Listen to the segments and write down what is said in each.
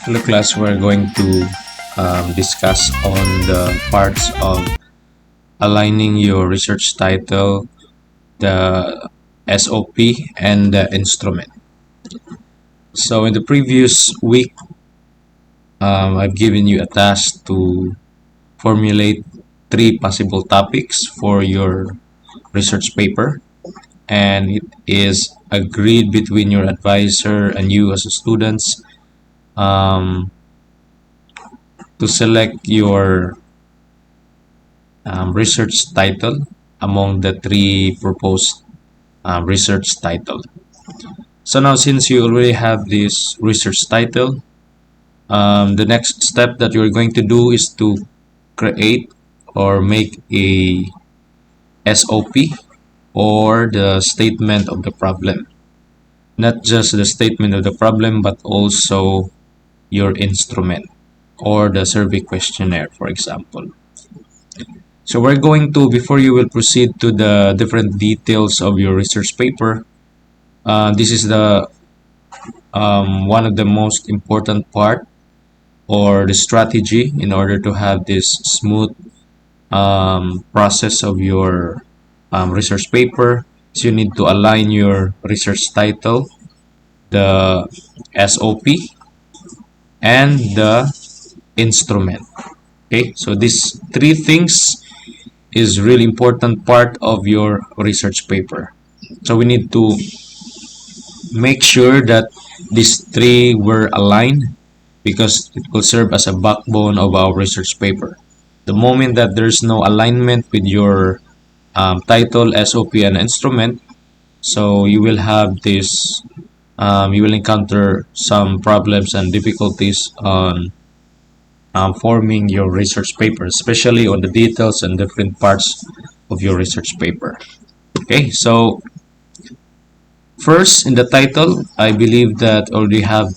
Hello class, we're going to discuss on the parts of aligning your research title, the SOP, and the instrument. So in the previous week, I've given you a task to formulate three possible topics for your research paper, and it is agreed between your advisor and you as a students um, to select your research title among the three proposed research title. So now, since you already have this research title, the next step that you're going to do is to create or make a SOP, or the statement of the problem. Not just the statement of the problem, but also your instrument or the survey questionnaire, for example. So we're going to, before you will proceed to the different details of your research paper, this is the one of the most important part or the strategy in order to have this smooth process of your research paper. So you need to align your research title, the SOP, and the instrument. Okay, so these three things is really important part of your research paper. So we need to make sure that these three were aligned, because it will serve as a backbone of our research paper. The moment that there's no alignment with your title, SOP, and instrument, so you will have this, you will encounter some problems and difficulties on forming your research paper, especially on the details and different parts of your research paper. Okay, so first, in the title, I believe that already have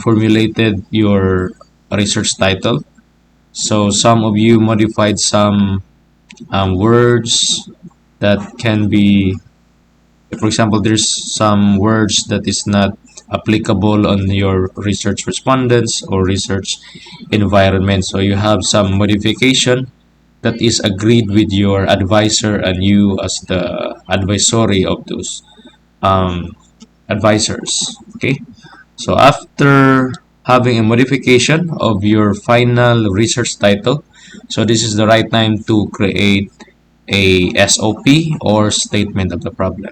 formulated your research title. So some of you modified some words that can be, for example, there's some words that is not applicable on your research respondents or research environment. So you have some modification that is agreed with your advisor and you as the advisory of those advisors. Okay, so after having a modification of your final research title, so this is the right time to create a SOP or statement of the problem.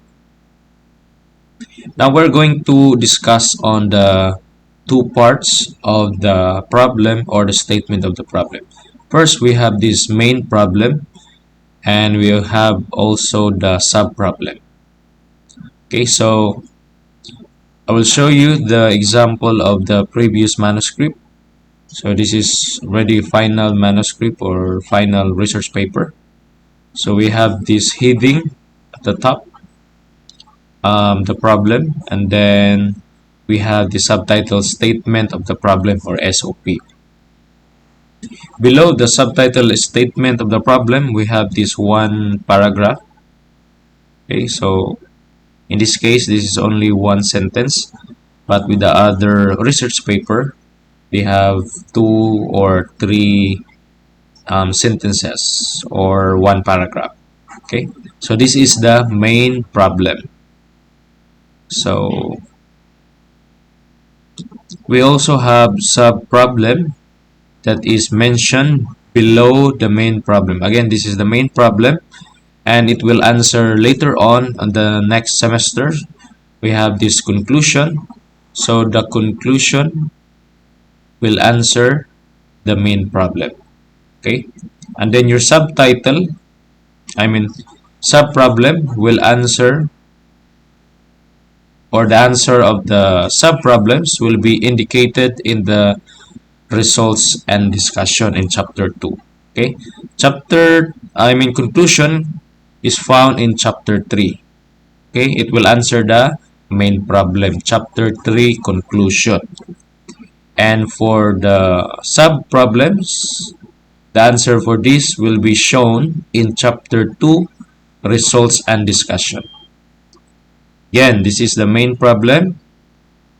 Now we're going to discuss on the two parts of the problem or the statement of the problem. First, we have this main problem, and we have also the sub problem. Okay, so I will show you the example of the previous manuscript. So this is already final manuscript or final research paper. So we have this heading at the top, the problem, and then we have the subtitle statement of the problem or SOP. Below the subtitle statement of the problem, we have this one paragraph. Okay, so in this case, this is only one sentence, but with the other research paper, we have two or three sentences or one paragraph. Okay, so this is the main problem. So we also have sub-problem that is mentioned below the main problem. Again, this is the main problem, and it will answer later on the next semester. We have this conclusion. So the conclusion will answer the main problem. Okay, and then your subtitle, sub-problem will answer, or the answer of the sub-problems will be indicated in the results and discussion in chapter 2. Okay, conclusion is found in chapter 3. Okay, it will answer the main problem, chapter 3 conclusion. And for the sub-problems, the answer for this will be shown in chapter 2 results and discussion. Again, this is the main problem,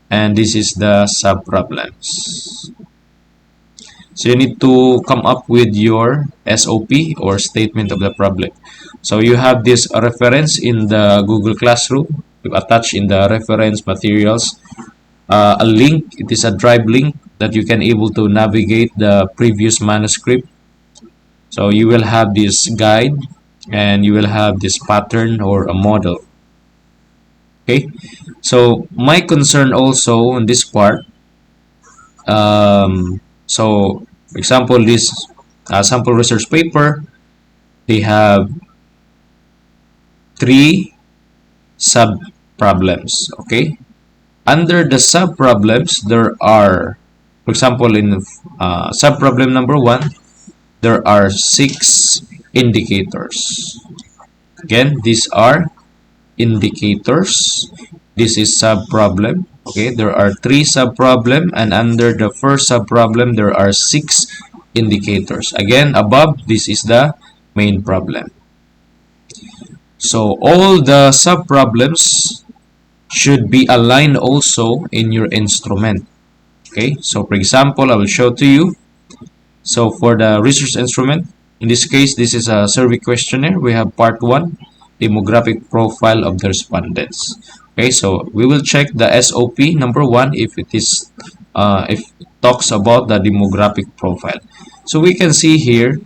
and this is the sub-problems. So you need to come up with your SOP or statement of the problem. So you have this reference in the Google Classroom. You attach in the reference materials a link. It is a drive link that you can able to navigate the previous manuscript. So you will have this guide and you will have this pattern or a model. Okay. So my concern also on this part. So for example, this sample research paper, they have three sub problems. Okay. Under the sub problems, there are, for example, in sub problem number 1, there are 6 indicators. Again, these are indicators. This is sub problem. Okay, there are 3 sub problem, and under the first sub problem, there are 6 indicators. Again, above, this is the main problem. So all the sub problems should be aligned also in your instrument. Okay, so for example, I will show to you. So for the research instrument, in this case, this is a survey questionnaire. We have part 1, demographic profile of the respondents. Okay, so we will check the SOP number 1 if it is if it talks about the demographic profile. So we can see here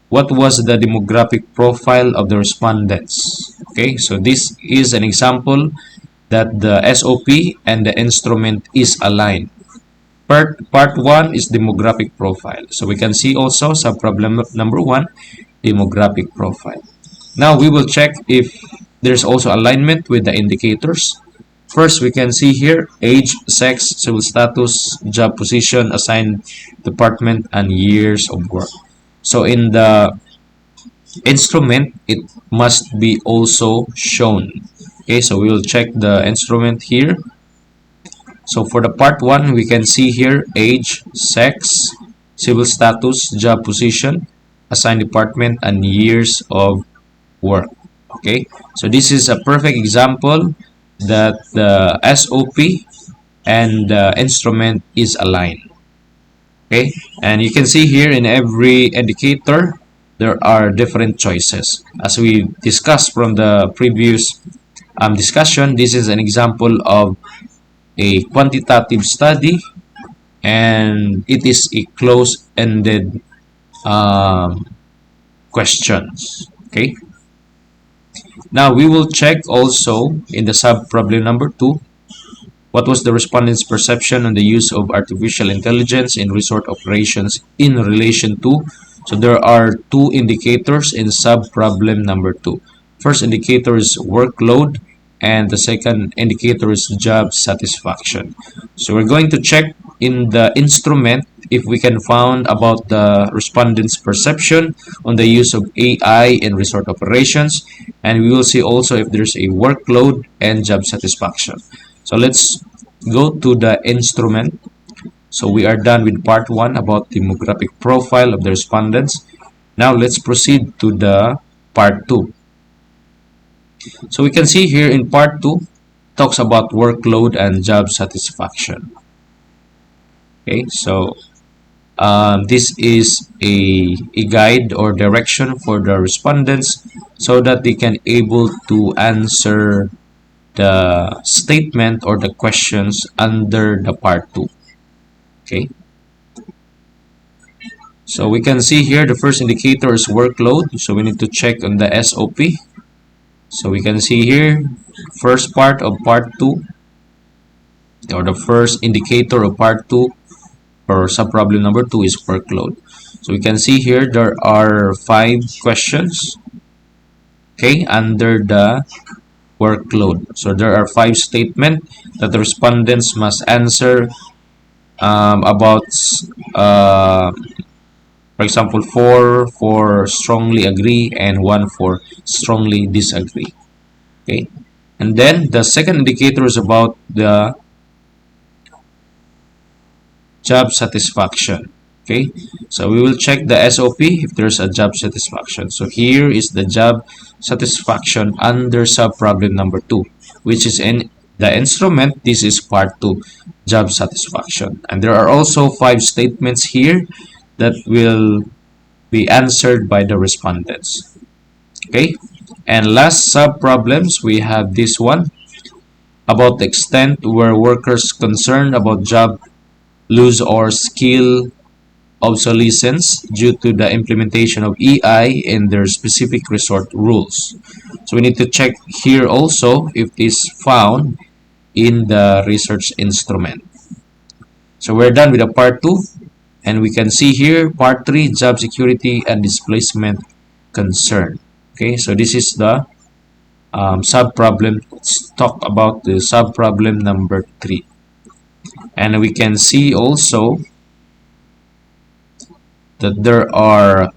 what was the demographic profile of the respondents. Okay, so this is an example that the SOP and the instrument is aligned. Part 1 is demographic profile. So we can see also sub-problem number 1, demographic profile. Now we will check if there's also alignment with the indicators. First, we can see here age, sex, civil status, job position, assigned department, and years of work. So in the instrument, it must be also shown. Okay, so we will check the instrument here. So for the part 1, we can see here age, sex, civil status, job position, assigned department, and years of work. Okay, so this is a perfect example that the SOP and the instrument is aligned. Okay, and you can see here in every indicator there are different choices. As we discussed from the previous discussion, this is an example of a quantitative study, and it is a close-ended questions. Okay, now we will check also in the sub-problem number 2, what was the respondent's perception on the use of artificial intelligence in resort operations in relation to. So there are 2 indicators in sub-problem number 2. First indicator is workload, and the second indicator is job satisfaction. So we're going to check in the instrument if we can find about the respondent's perception on the use of AI in resort operations, and we will see also if there's a workload and job satisfaction. So let's go to the instrument. So we are done with part 1 about demographic profile of the respondents. Now let's proceed to the part 2. So we can see here in part 2 talks about workload and job satisfaction. Okay, so this is a guide or direction for the respondents so that they can able to answer the statement or the questions under the part 2. Okay, so we can see here the first indicator is workload, so we need to check on the SOP. So we can see here first part of part 2, or the first indicator of part 2 or sub-problem number 2 is workload. So we can see here there are 5 questions, okay, under the workload. So there are 5 statements that the respondents must answer about, for example, 4 for strongly agree and 1 for strongly disagree. Okay, and then the second indicator is about the job satisfaction. Okay, so we will check the SOP if there's a job satisfaction. So here is the job satisfaction under sub-problem number 2, which is in The instrument, this is part 2, job satisfaction. And there are also 5 statements here that will be answered by the respondents. Okay? And last sub problems, we have this one about the extent where workers concerned about job loss or skill obsolescence due to the implementation of EI in their specific resort rules. So we need to check here also if it is found in the research instrument. So we're done with the part 2, and we can see here part 3, job security and displacement concern. Okay, so this is the sub-problem. Let's talk about the sub-problem number 3. And we can see also that there are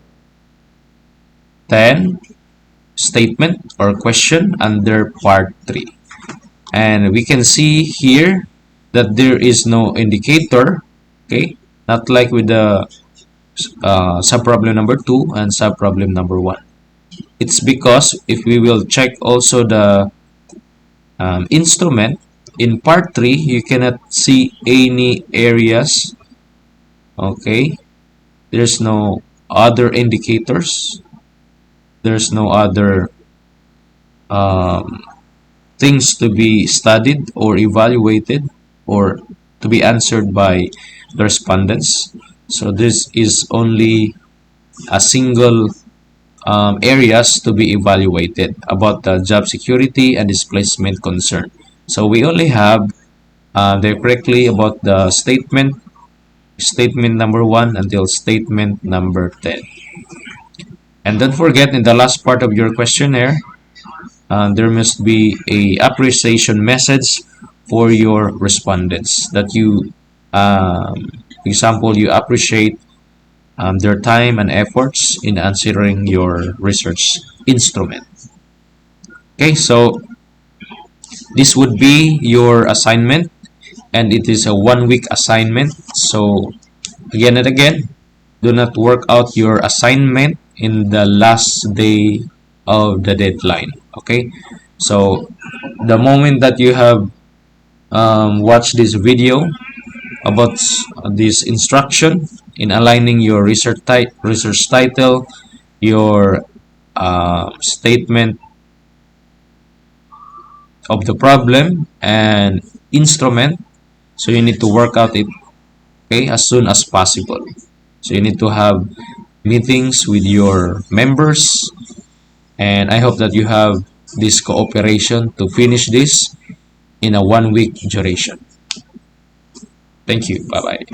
10 statement or question under part 3. And we can see here that there is no indicator, okay, not like with the sub-problem number 2 and sub-problem number 1. It's because if we will check also the instrument, in part 3 you cannot see any areas, okay, there's no other indicators, there's no other things to be studied or evaluated or to be answered by the respondents. So this is only a single areas to be evaluated about the job security and displacement concern. So we only have correctly about the statement number 1 until statement number 10. And don't forget, in the last part of your questionnaire, there must be a appreciation message for your respondents that you, example, you appreciate their time and efforts in answering your research instrument. Okay, so this would be your assignment, and it is a 1-week assignment. So again and again, do not work out your assignment in the last day of the deadline. Okay, so the moment that you have watched this video about this instruction in aligning your research title, your statement of the problem and instrument, so you need to work out it, okay, as soon as possible. So you need to have meetings with your members, and I hope that you have this cooperation to finish this in a 1-week duration. Thank you. Bye bye.